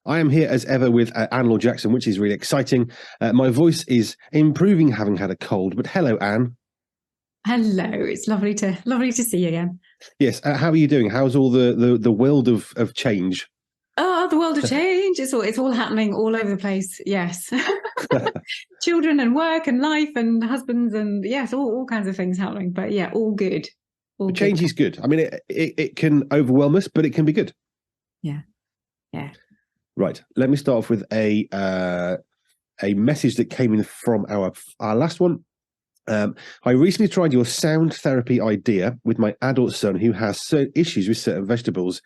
I am here as ever with Anne Laure Jackson, which is really exciting. My voice is improving, having had a cold. But hello, Anne. Hello, it's lovely to see you again. Yes, how are you doing? How's all the world of change? Oh, the world of change. It's all happening all over the place. Yes. Children and work and life and husbands and yes, all kinds of things happening. But yeah, all good. All good. Change is good. I mean, it can overwhelm us, but it can be good. Yeah. Yeah. Right. Let me start off with a message that came in from our last one. I recently tried your sound therapy idea with my adult son who has certain issues with certain vegetables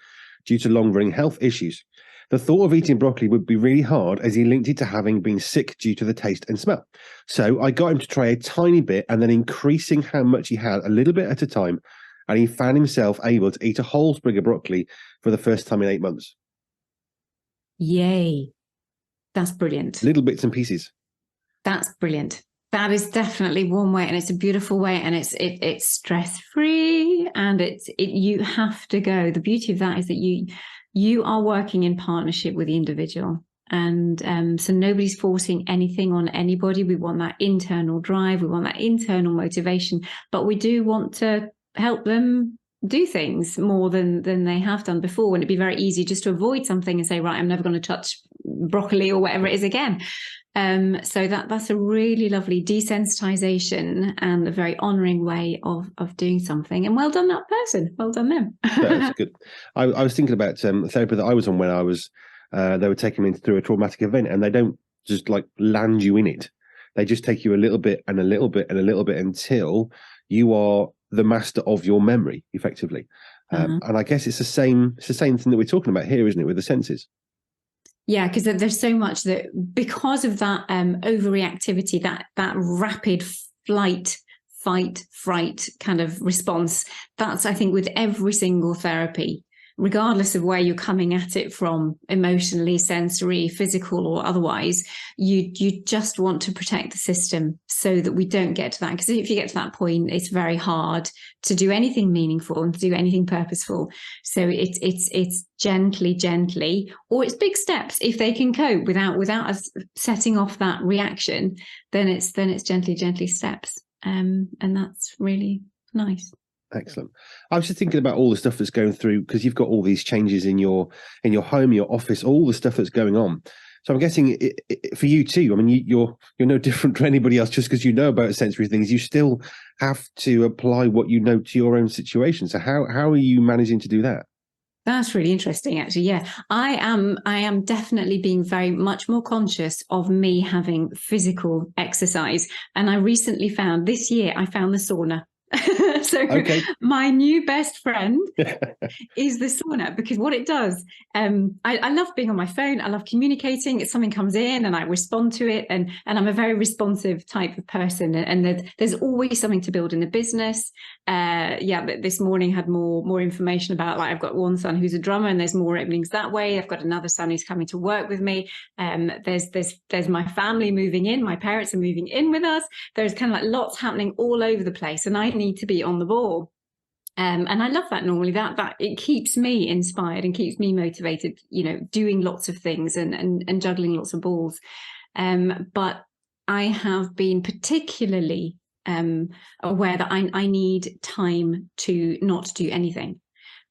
due to long-running health issues. The thought of eating broccoli would be really hard as he linked it to having been sick due to the taste and smell. So I got him to try a tiny bit and then increasing how much he had a little bit at a time. And he found himself able to eat a whole sprig of broccoli for the first time in 8 months. Yay. That's brilliant. Little bits and pieces. That's brilliant. That is definitely one way, and it's a beautiful way, and it's stress free, and you have to go. The beauty of that is that you are working in partnership with the individual, and so nobody's forcing anything on anybody. We want that internal drive, we want that internal motivation, but we do want to help them do things more than they have done before. And it'd be very easy just to avoid something and say, right, I'm never going to touch broccoli or whatever it is again. So that's a really lovely desensitization and a very honouring way of doing something. And well done, that person. Well done them. That's good. I was thinking about therapy that I was on when I was. They were taking me through a traumatic event, and they don't just like land you in it. They just take you a little bit and a little bit and a little bit until you are the master of your memory, effectively. And I guess it's the same thing that we're talking about here, isn't it, with the senses? Yeah, because there's so much that because of that overreactivity, that rapid flight, fight, fright kind of response. That's, I think, with every single therapy, regardless of where you're coming at it from, emotionally, sensory, physical, or otherwise, you just want to protect the system so that we don't get to that. Because if you get to that point, it's very hard to do anything meaningful and to do anything purposeful. So it's gently, or it's big steps. If they can cope without us setting off that reaction, then it's gently steps. And that's really nice. Excellent. I was just thinking about all the stuff that's going through, because you've got all these changes in your home, your office, all the stuff that's going on. So I'm guessing for you too. I mean, you're no different to anybody else. Just because you know about sensory things, you still have to apply what you know to your own situation. So how are you managing to do that? That's really interesting, actually. Yeah, I am definitely being very much more conscious of me having physical exercise. And I recently found this year, I found the sauna. So okay. My new best friend is the sauna, because what it does, I love being on my phone. I love communicating. If something comes in and I respond to it, and I'm a very responsive type of person, and there's always something to build in the business. But this morning had more information about, like, I've got one son who's a drummer, and there's more openings that way. I've got another son who's coming to work with me. There's my family moving in. My parents are moving in with us. There's kind of like lots happening all over the place, and I need to be on the ball. And I love that normally, that it keeps me inspired and keeps me motivated, doing lots of things and juggling lots of balls. But I have been particularly aware that I need time to not do anything.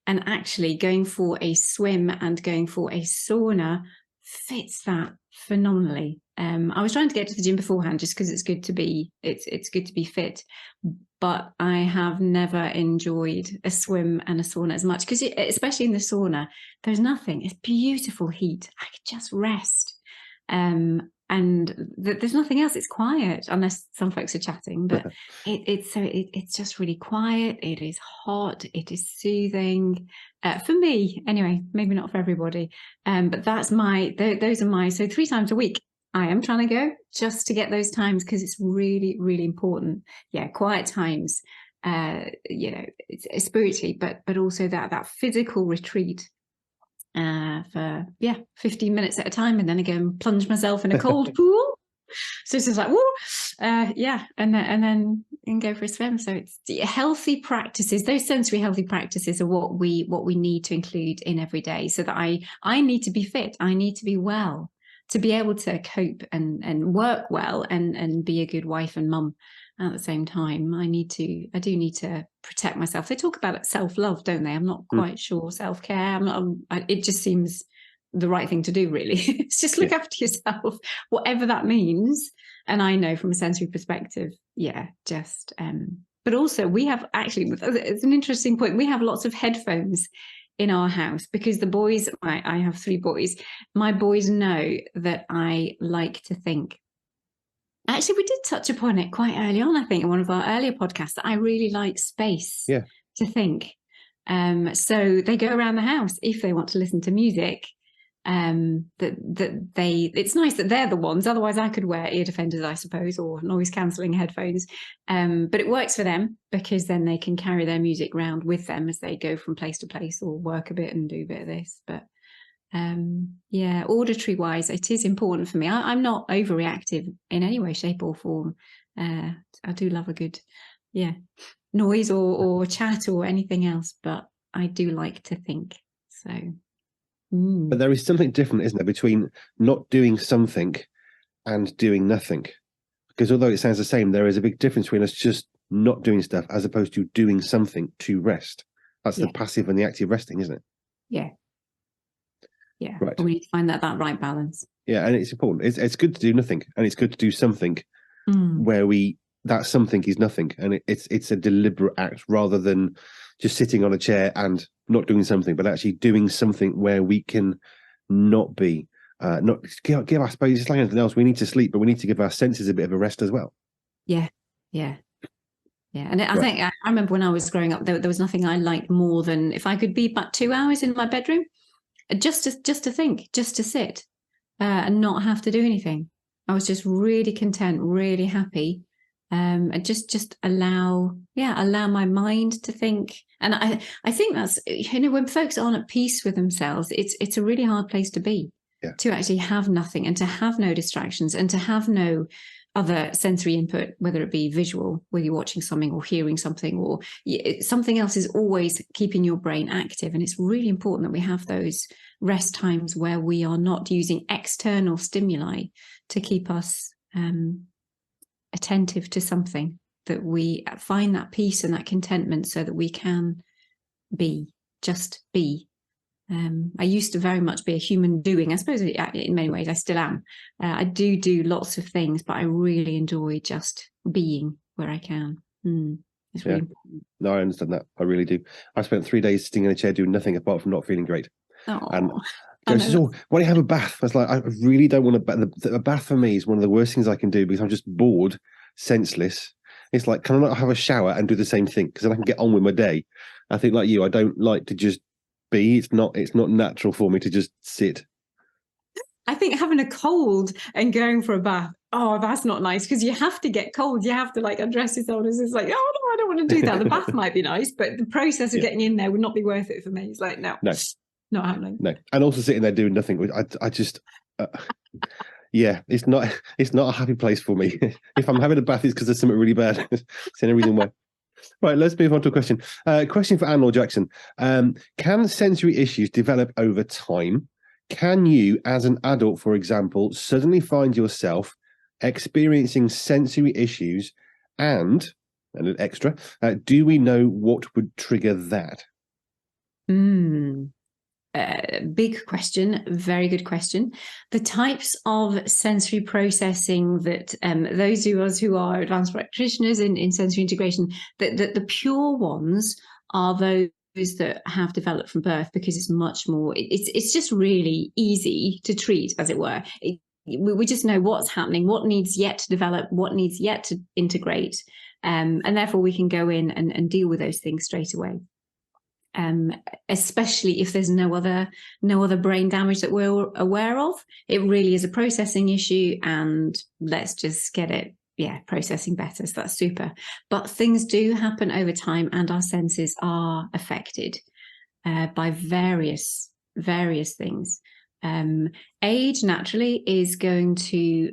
And actually going for a swim and going for a sauna fits that phenomenally. I was trying to get to the gym beforehand just because it's good to be fit, but I have never enjoyed a swim and a sauna as much, because especially in the sauna, there's nothing. It's beautiful heat. I could just rest. And there's nothing else. It's quiet, unless some folks are chatting, but it's just really quiet. It is hot. It is soothing for me anyway, maybe not for everybody. But that's those are my, so 3 times a week I am trying to go, just to get those times, because it's really, really important. Yeah, quiet times, it's spiritually, but also that physical retreat for 15 minutes at a time, and then I go and plunge myself in a cold pool. So it's just like, woo, yeah, and then go for a swim. So it's healthy practices. Those sensory healthy practices are what we need to include in every day, so that I need to be fit. I need to be well to be able to cope and work well and be a good wife and mum at the same time. I do need to protect myself. They talk about self-love, don't they? I'm not quite sure. Self-care. It just seems the right thing to do, really. It's just look after yourself, whatever that means. And I know from a sensory perspective, but also we have, actually, it's an interesting point, we have lots of headphones in our house because the boys, I have 3 boys, my boys know that I like to think. Actually, we did touch upon it quite early on, I think, in one of our earlier podcasts, that I really like space to think. So they go around the house if they want to listen to music. It's nice that they're the ones. Otherwise, I could wear ear defenders, I suppose, or noise cancelling headphones. But it works for them because then they can carry their music around with them as they go from place to place or work a bit and do a bit of this. But auditory wise, it is important for me. I'm not overreactive in any way, shape, or form. I do love a good noise or chat or anything else, but I do like to think. So but there is something different, isn't there, between not doing something and doing nothing? Because although it sounds the same, there is a big difference between us just not doing stuff as opposed to doing something to rest. That's the passive and the active resting, isn't it? Yeah. Right. We need to find that right balance. Yeah, and it's important. It's good to do nothing, and it's good to do something where that something is nothing, and it's a deliberate act rather than just sitting on a chair and not doing something, but actually doing something where we can not be not give I suppose it's like anything else. We need to sleep, but we need to give our senses a bit of a rest as well. Yeah. And I think I remember when I was growing up, there was nothing I liked more than if I could be about 2 hours in my bedroom, just to think, just to sit and not have to do anything. I was just really content, really happy. And just allow my mind to think. And I think that's, when folks aren't at peace with themselves, it's a really hard place to be, to actually have nothing and to have no distractions and to have no other sensory input, whether it be visual, whether you're watching something or hearing something, or something else is always keeping your brain active. And it's really important that we have those rest times where we are not using external stimuli to keep us attentive to something, that we find that peace and that contentment so that we can just be. I used to very much be a human doing. I suppose in many ways I still am. I do lots of things, but I really enjoy just being where I can. It's really important. No, I understand that. I really do. I spent 3 days sitting in a chair doing nothing apart from not feeling great. And why don't you have a bath? I was like, I really don't want a bath. For me is one of the worst things I can do because I'm just bored, senseless. It's like, can I not have a shower and do the same thing? Because then I can get on with my day. I think like you, I don't like to just be. It's not natural for me to just sit. I think having a cold and going for a bath, that's not nice, because you have to get cold. You have to undress yourself. It's like, oh no, I don't want to do that. The bath might be nice, but the process of getting in there would not be worth it for me. It's like, no. Not happening. No, and also sitting there doing nothing. I just, it's not a happy place for me. If I'm having a bath, it's because there's something really bad. It's the only reason why. Right, let's move on to a question. Question for Anne Laure Jackson. Can sensory issues develop over time? Can you, as an adult, for example, suddenly find yourself experiencing sensory issues? And an extra, do we know what would trigger that? Big question, very good question. The types of sensory processing that those of us who are advanced practitioners in sensory integration, that the pure ones are those that have developed from birth, because it's much more, it's just really easy to treat, as it were. We just know what's happening, what needs yet to develop, what needs yet to integrate, and therefore we can go in and deal with those things straight away. Especially if there's no other brain damage that we're aware of. It really is a processing issue, and let's just get it processing better. So that's super. But things do happen over time, and our senses are affected by various things. Age naturally is going to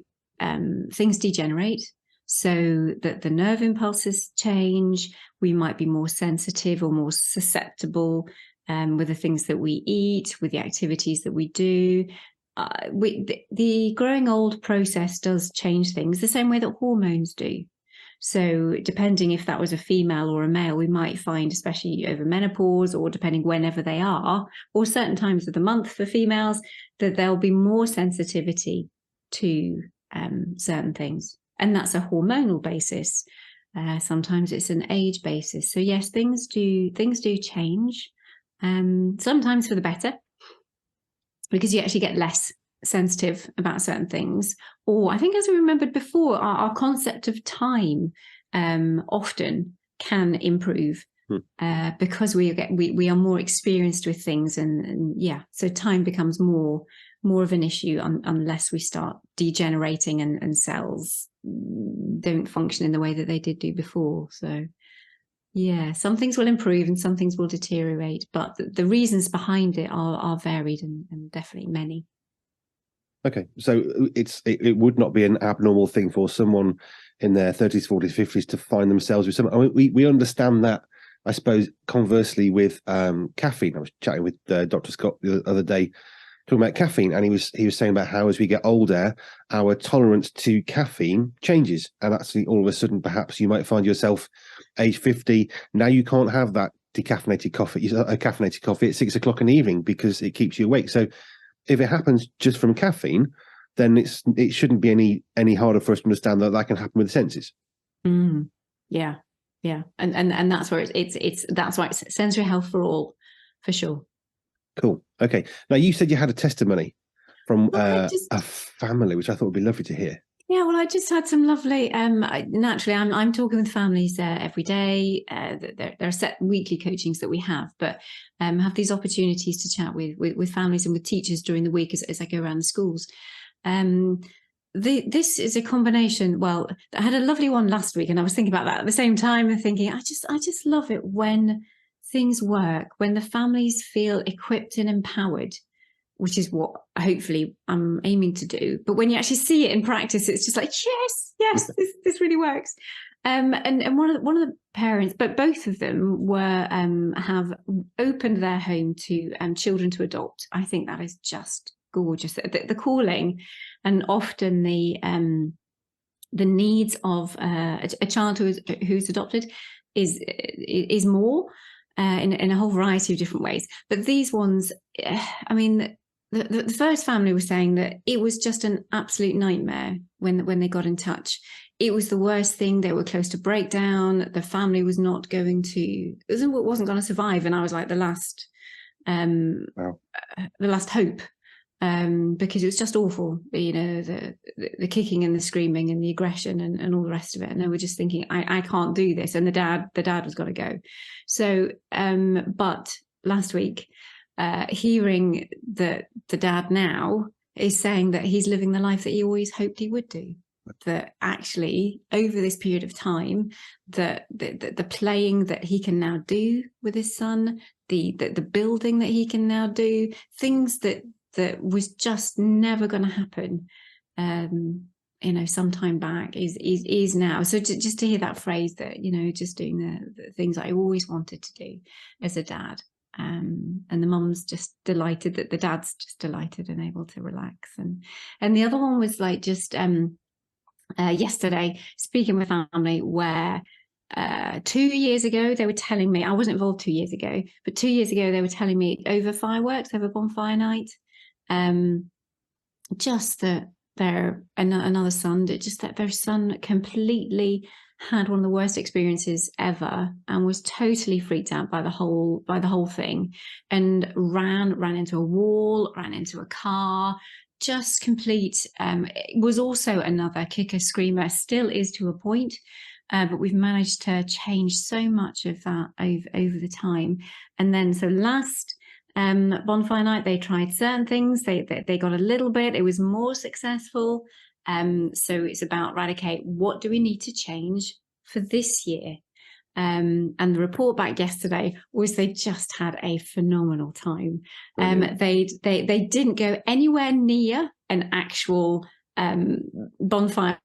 things degenerate, so that the nerve impulses change. We might be more sensitive or more susceptible with the things that we eat, with the activities that we do. The growing old process does change things the same way that hormones do. So depending if that was a female or a male, we might find, especially over menopause or depending whenever they are, or certain times of the month for females, that there'll be more sensitivity to certain things. And that's a hormonal basis. Sometimes it's an age basis. So yes, things do change. Sometimes for the better, because you actually get less sensitive about certain things. Or I think, as we remembered before, our concept of time often can improve because we are more experienced with things, and so time becomes more of an issue unless we start degenerating and cells don't function in the way that they did do before. So yeah, some things will improve and some things will deteriorate, but the reasons behind it are varied and definitely many. Okay, so it would not be an abnormal thing for someone in their 30s, 40s, 50s to find themselves with something. I mean, we understand that, I suppose, conversely with caffeine. I was chatting with Dr. Scott the other day talking about caffeine, and he was saying about how as we get older, our tolerance to caffeine changes, and actually all of a sudden perhaps you might find yourself age 50, now you can't have that caffeinated coffee at 6 o'clock in the evening because it keeps you awake. So if it happens just from caffeine, then it shouldn't be any harder for us to understand that can happen with the senses. Yeah, and that's where that's why it's sensory health for all, for sure. Cool. Okay. Now you said you had a testimony from a family, which I thought would be lovely to hear. Yeah, well, I just had some lovely. Naturally, I'm talking with families every day. There are set weekly coachings that we have, but have these opportunities to chat with families and with teachers during the week as I go around the schools. This is a combination. Well, I had a lovely one last week, and I was thinking about that at the same time and thinking, I just love it when things work, when the families feel equipped and empowered, which is what hopefully I'm aiming to do. But when you actually see it in practice, it's just like, yes, this really works. And one of the parents, but both of them have opened their home to children to adopt. I think that is just gorgeous. The calling, and often the needs of a child who's adopted is more in a whole variety of different ways. But these ones, I mean, the first family was saying that it was just an absolute nightmare when they got in touch. It was the worst thing. They were close to breakdown. The family was not going to, it wasn't going to survive. And I was like the last hope, because it was just awful. You know, the kicking and the screaming and the aggression and all the rest of it. And they were just thinking, I can't do this. And the dad was got to go. So, but last week, hearing that the dad now is saying that he's living the life that he always hoped he would do, that actually over this period of time, the playing that he can now do with his son, the building that he can now do, things that was just never going to happen some time back is now. So just to hear that phrase that, just doing the things I always wanted to do as a dad. And the mum's just delighted that the dad's just delighted and able to relax. And the other one was like just yesterday speaking with family where 2 years ago they were telling me, I wasn't involved 2 years ago, but 2 years ago they were telling me over fireworks, over bonfire night, just that another son, just that their son completely had one of the worst experiences ever and was totally freaked out by the whole thing, and ran into a wall, ran into a car, just complete. It was also another kicker screamer, still is to a point, but we've managed to change so much of that over the time. And then so last bonfire night, they tried certain things. They got a little bit. It was more successful. So it's about, right, okay, what do we need to change for this year? And the report back yesterday was they just had a phenomenal time. They didn't go anywhere near an actual bonfire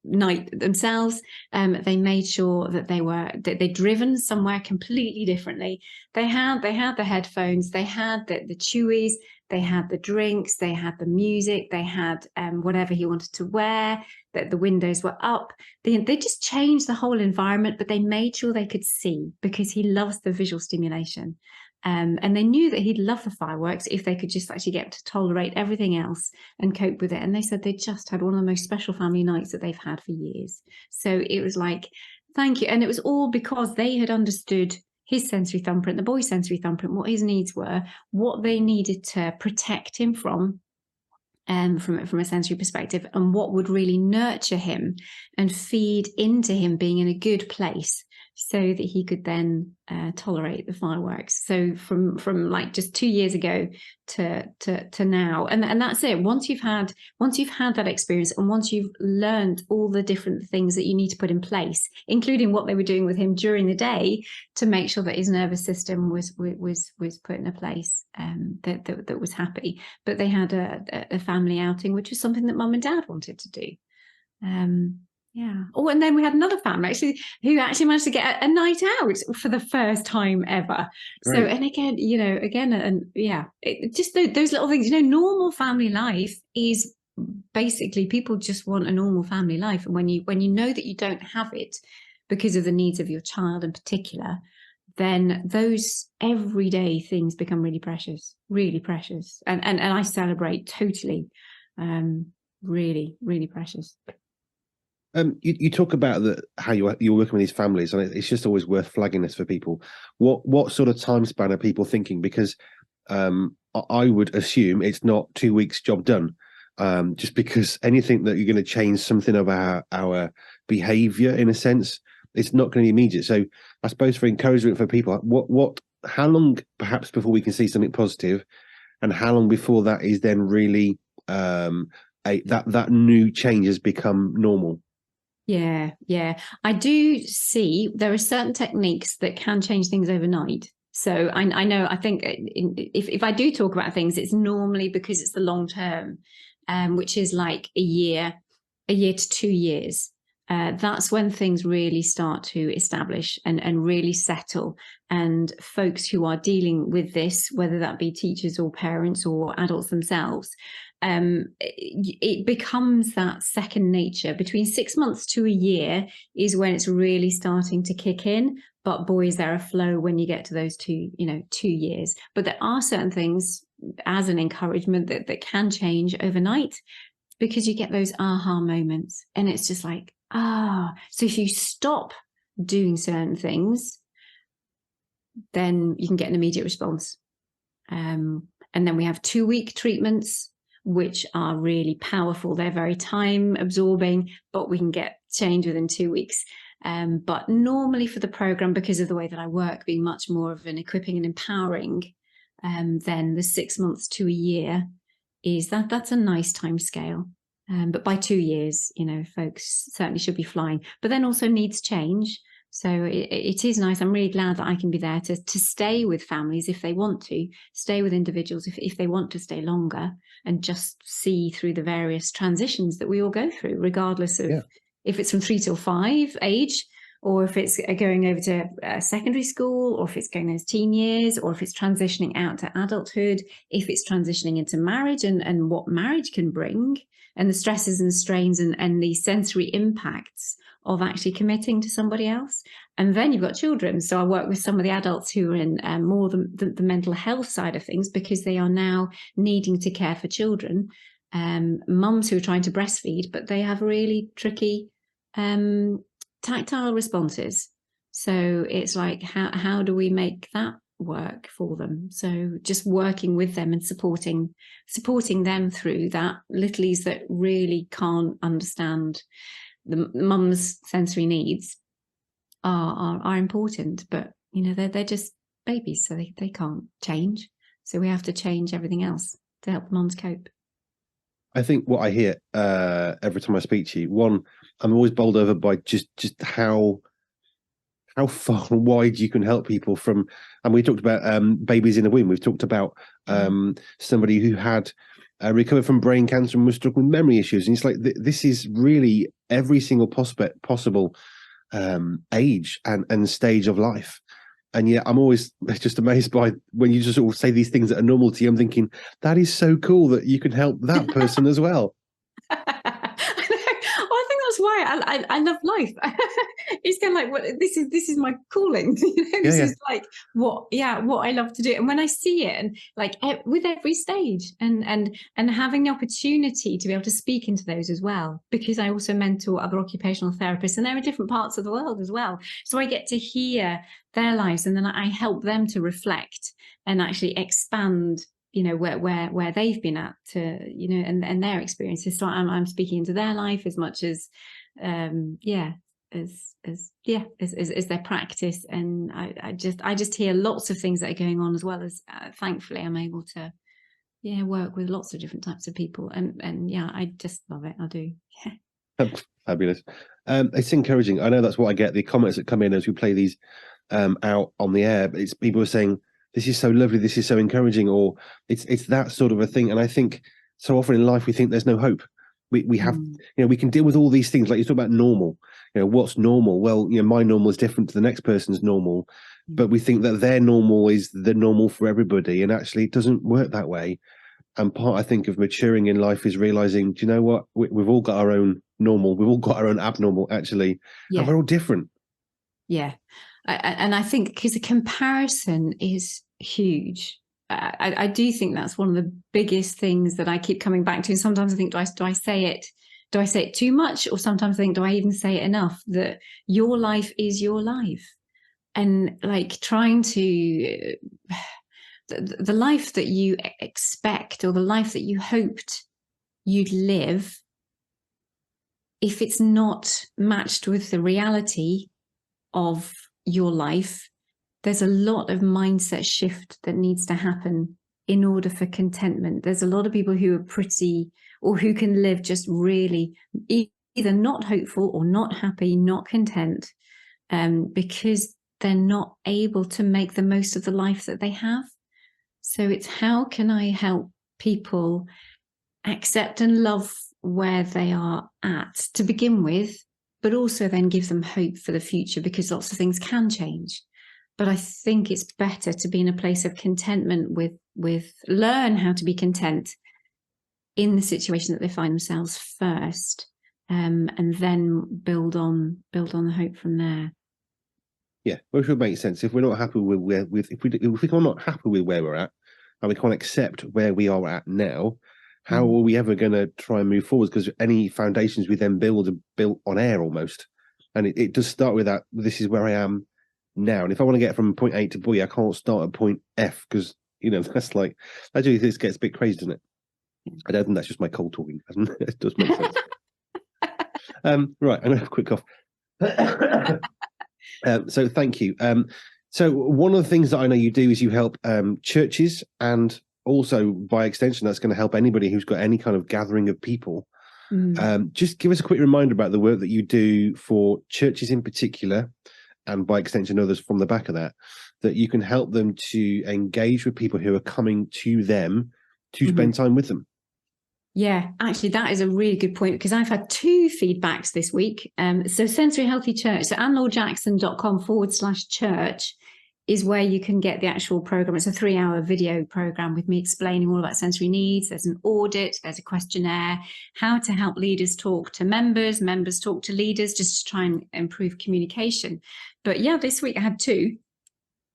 night themselves. They made sure that they'd driven somewhere completely differently. They had the headphones, they had the chewies, they had the drinks, they had the music, they had whatever he wanted to wear, that the windows were up. They just changed the whole environment, but they made sure they could see, because he loves the visual stimulation. And they knew that he'd love the fireworks if they could just actually get to tolerate everything else and cope with it. And they said they just had one of the most special family nights that they've had for years. So it was like, thank you. And it was all because they had understood his sensory thumbprint, the boy's sensory thumbprint, what his needs were, what they needed to protect him from a sensory perspective, and what would really nurture him and feed into him being in a good place, so that he could then tolerate the fireworks. So from like just 2 years ago to now, and that's it. Once you've had that experience, and once you've learned all the different things that you need to put in place, including what they were doing with him during the day to make sure that his nervous system was put in a place that was happy. But they had a family outing, which was something that mum and dad wanted to do. Yeah. Oh, and then we had another family who managed to get a night out for the first time ever. Great. So, and just those little things. Normal family life is basically, people just want a normal family life, and when you know that you don't have it because of the needs of your child in particular, then those everyday things become really precious, and I celebrate totally, really, really precious. You talk about how you're working with these families, and it's just always worth flagging this for people. What sort of time span are people thinking? Because I would assume it's not 2 weeks job done. Just because anything that you're going to change something of our behaviour, in a sense, it's not going to be immediate. So I suppose for encouragement for people, how long perhaps before we can see something positive, and how long before that is then really that new change has become normal? Yeah. I do see there are certain techniques that can change things overnight. So I know, I think if I do talk about things, it's normally because it's the long term, which is like a year to 2 years. That's when things really start to establish and really settle. And folks who are dealing with this, whether that be teachers or parents or adults themselves, it becomes that second nature. Between 6 months to a year is when it's really starting to kick in. But boy, is there a flow when you get to those 2 years. But there are certain things as an encouragement that can change overnight, because you get those aha moments, and it's just like, so if you stop doing certain things, then you can get an immediate response. And then we have 2-week treatments, which are really powerful. They're very time absorbing, but we can get change within 2 weeks. But normally for the program, because of the way that I work, being much more of an equipping and empowering, then the 6 months to a year that's a nice time scale. But by 2 years, folks certainly should be flying. But then also needs change. So it is nice. I'm really glad that I can be there to stay with families if they want to, stay with individuals if they want to stay longer, and just see through the various transitions that we all go through, regardless of if it's from 3 till 5 age, or if it's going over to secondary school, or if it's going as teen years, or if it's transitioning out to adulthood, if it's transitioning into marriage and what marriage can bring, and the stresses and strains and the sensory impacts of actually committing to somebody else. And then you've got children. So I work with some of the adults who are in more the mental health side of things, because they are now needing to care for children. Mums who are trying to breastfeed, but they have really tricky tactile responses. So it's like, how do we make that work for them? So just working with them and supporting them through that. Littlies that really can't understand the mum's sensory needs are important, but they're just babies, so they can't change. So we have to change everything else to help mums cope. I think what I hear every time I speak to you, one, I'm always bowled over by just how far and wide you can help people from. And we talked about babies in the womb. We've talked about somebody who had recovered from brain cancer and was struggling with memory issues. And it's like, this is really every single possible age and stage of life. And yet I'm always just amazed by when you just sort of say these things that are normal to you. I'm thinking, that is so cool that you can help that person as well. I think that's why I love life. It's kind of like, what this is my calling. This is like what I love to do. And when I see it, and like with every stage, and having the opportunity to be able to speak into those as well, because I also mentor other occupational therapists, and they're in different parts of the world as well. So I get to hear their lives, and then I help them to reflect and actually expand, where they've been at, to, and their experiences. So I'm speaking into their life as much as as their practice. And I just hear lots of things that are going on, as well as thankfully I'm able to work with lots of different types of people, and I just love it. I do. Fabulous. It's encouraging. I know that's what I get, the comments that come in as we play these out on the air. It's people are saying, this is so lovely, this is so encouraging, or it's that sort of a thing. And I think so often in life we think there's no hope. We have, we can deal with all these things. Like you talk about normal, what's normal? Well, my normal is different to the next person's normal, but we think that their normal is the normal for everybody, and actually it doesn't work that way. And part, I think, of maturing in life is realizing, do you know what? We've all got our own normal, we've all got our own abnormal, actually, and we're all different. Yeah. And I think because the comparison is huge. I do think that's one of the biggest things that I keep coming back to. Sometimes I think, do I say it? Do I say it too much? Or sometimes I think, do I even say it enough? That your life is your life. And like trying to, the life that you expect, or the life that you hoped you'd live, if it's not matched with the reality of your life, there's a lot of mindset shift that needs to happen in order for contentment. There's a lot of people who are pretty, or who can live just really either not hopeful or not happy, not content, because they're not able to make the most of the life that they have. So it's, how can I help people accept and love where they are at to begin with, but also then give them hope for the future, because lots of things can change. But I think it's better to be in a place of contentment with learn how to be content in the situation that they find themselves first, and then build on the hope from there. Yeah, which would make sense. If we're not happy if we're not happy with where we're at, and we can't accept where we are at now, how are we ever going to try and move forward? Because any foundations we then build are built on air almost. And it does start with that, this is where I am now. And if I want to get from point A to B, I can't start at point F, because, that's like, actually this gets a bit crazy, doesn't it? I don't think that's just my cold talking. It does make sense. Right, I'm going to have a quick cough. So thank you. So one of the things that I know you do is you help churches, and also by extension, that's going to help anybody who's got any kind of gathering of people. Just give us a quick reminder about the work that you do for churches in particular, and by extension others from the back of that you can help them to engage with people who are coming to them to spend time with them. Yeah, actually, that is a really good point, because I've had 2 feedbacks this week. So Sensory Healthy Church, so AnneLaureJackson.com/church is where you can get the actual program. It's a 3-hour video program with me explaining all about sensory needs. There's an audit, there's a questionnaire, how to help leaders talk to members, members talk to leaders, just to try and improve communication. But yeah, this week I had 2.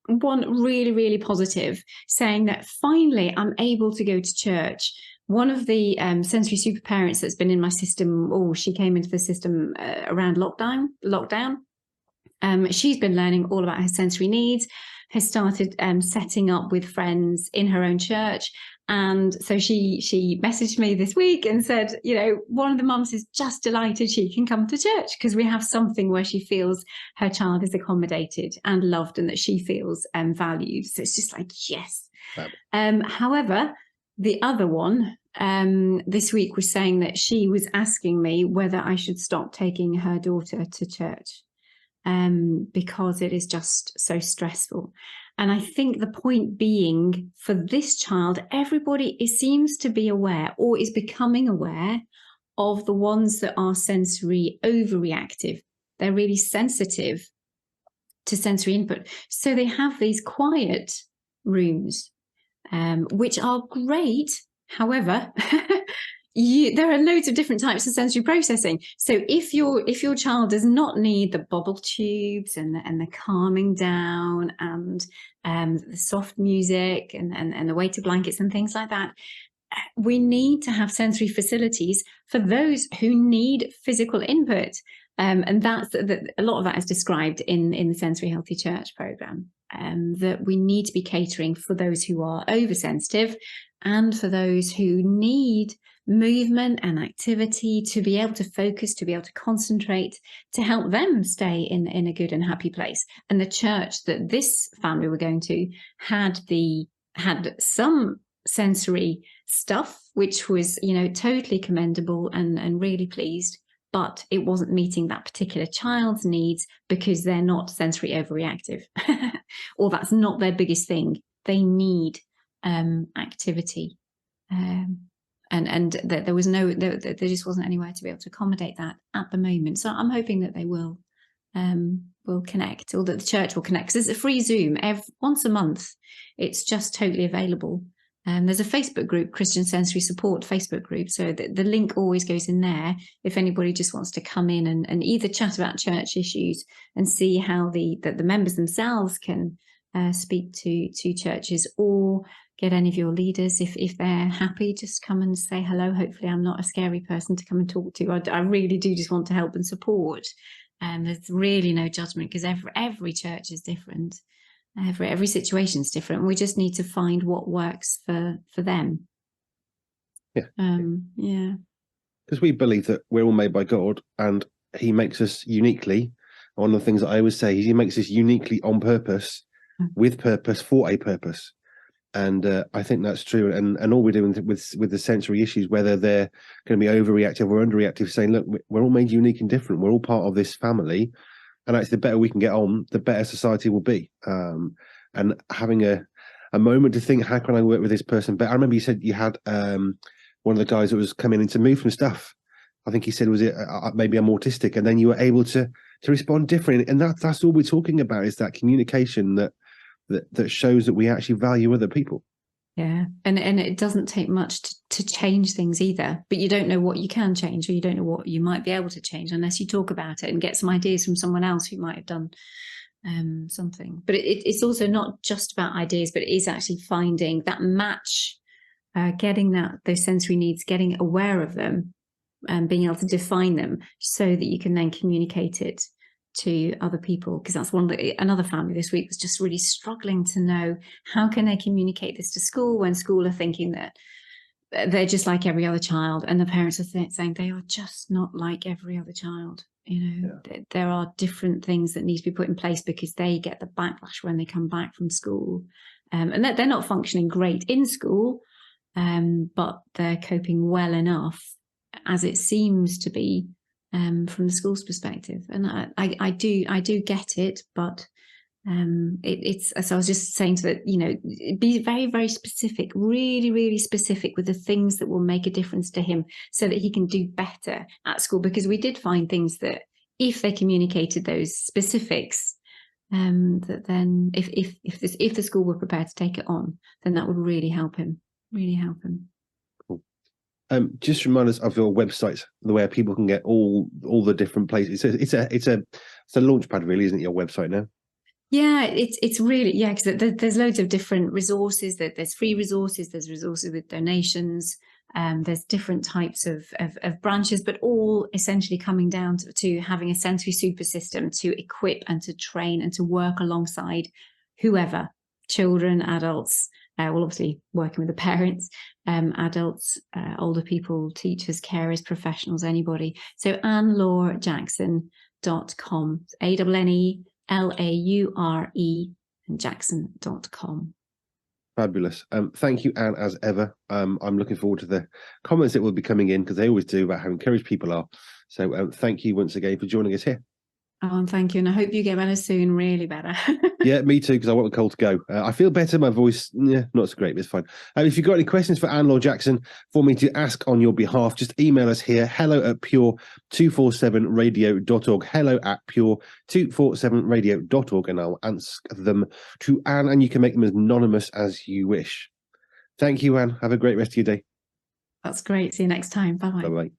One really, really positive, saying that finally I'm able to go to church. One of the sensory super parents that's been in my system, she came into the system around lockdown. She's been learning all about her sensory needs, has started setting up with friends in her own church. And so she messaged me this week and said, one of the mums is just delighted she can come to church, because we have something where she feels her child is accommodated and loved, and that she feels valued. So it's just like, yes. However, the other one this week was saying that she was asking me whether I should stop taking her daughter to church, because it is just so stressful. And I think the point being, for this child, everybody seems to be aware, or is becoming aware, of the ones that are sensory overreactive. They're really sensitive to sensory input. So they have these quiet rooms, which are great. However, there are loads of different types of sensory processing. So if your child does not need the bubble tubes and the calming down and the soft music and the weighted blankets and things like that, we need to have sensory facilities for those who need physical input. And that's a lot of that is described in the Sensory Healthy Church program, that we need to be catering for those who are oversensitive and for those who need movement and activity to be able to focus, to be able to concentrate, to help them stay in a good and happy place. And the church that this family were going to had some sensory stuff, which was, totally commendable and really pleased, but it wasn't meeting that particular child's needs because they're not sensory overreactive, or that's not their biggest thing. They need activity, and there was there just wasn't anywhere to be able to accommodate that at the moment. So I'm hoping that they will connect, or that the church will connect, because it's a free Zoom once a month. It's just totally available. There's a Facebook group, Christian Sensory Support Facebook group. So the link always goes in there if anybody just wants to come in and either chat about church issues and see how the members themselves can speak to churches, or get any of your leaders, if they're happy, just come and say hello. Hopefully I'm not a scary person to come and talk to. I really do just want to help and support. There's really no judgment, because every church is different. Every situation is different. We just need to find what works for them. Yeah. Yeah. Because we believe that we're all made by God, and He makes us uniquely. One of the things that I always say is He makes us uniquely on purpose, with purpose, for a purpose. And I think that's true. And all we're doing with the sensory issues, whether they're going to be overreactive or underreactive, saying, look, we're all made unique and different. We're all part of this family. And actually, the better we can get on, the better society will be. And having a moment to think, how can I work with this person better? I remember you said you had one of the guys that was coming in to move from stuff. I think he said, was it maybe I'm autistic? And then you were able to respond differently. And that's all we're talking about, is that communication that shows that we actually value other people. Yeah, and it doesn't take much to change things either, but you don't know what you can change, or you don't know what you might be able to change unless you talk about it and get some ideas from someone else who might have done something. But it's also not just about ideas, but it is actually finding that match, getting those sensory needs, getting aware of them, and being able to define them so that you can then communicate it to other people. Because that's another family this week was just really struggling to know, how can they communicate this to school when school are thinking that they're just like every other child, and the parents are saying they are just not like every other child. There are different things that need to be put in place, because they get the backlash when they come back from school, and that they're not functioning great in school, but they're coping well enough, as it seems to be, from the school's perspective. And I do get it, but it's, as I was just saying, to that, be very, very specific, really, really specific with the things that will make a difference to him, so that he can do better at school. Because we did find things that, if they communicated those specifics, that then if the school were prepared to take it on, then that would really help him. Cool. Just remind us of your website, where people can get all the different places. It's a launch pad, really, isn't it, your website now? Yeah, it's really, because there's loads of different resources. There's free resources, there's resources with donations, there's different types of branches, but all essentially coming down to having a sensory super system to equip and to train and to work alongside whoever, children, adults, well, obviously working with the parents, adults, older people, teachers, carers, professionals, anybody. So AnneLaureJackson.com, ANNELAURE and Jackson.com. Fabulous. Thank you, Anne, as ever. I'm looking forward to the comments that will be coming in, because they always do, about how encouraged people are. So thank you once again for joining us here. Oh, and thank you. And I hope you get better soon, really better. Yeah, me too, because I want the cold to go. I feel better. My voice, yeah, not so great, but it's fine. If you've got any questions for Anne Laure Jackson for me to ask on your behalf, just email us here, hello@pure247radio.org, hello@pure247radio.org, and I'll ask them to Anne, and you can make them as anonymous as you wish. Thank you, Anne. Have a great rest of your day. That's great. See you next time. Bye-bye. Bye-bye.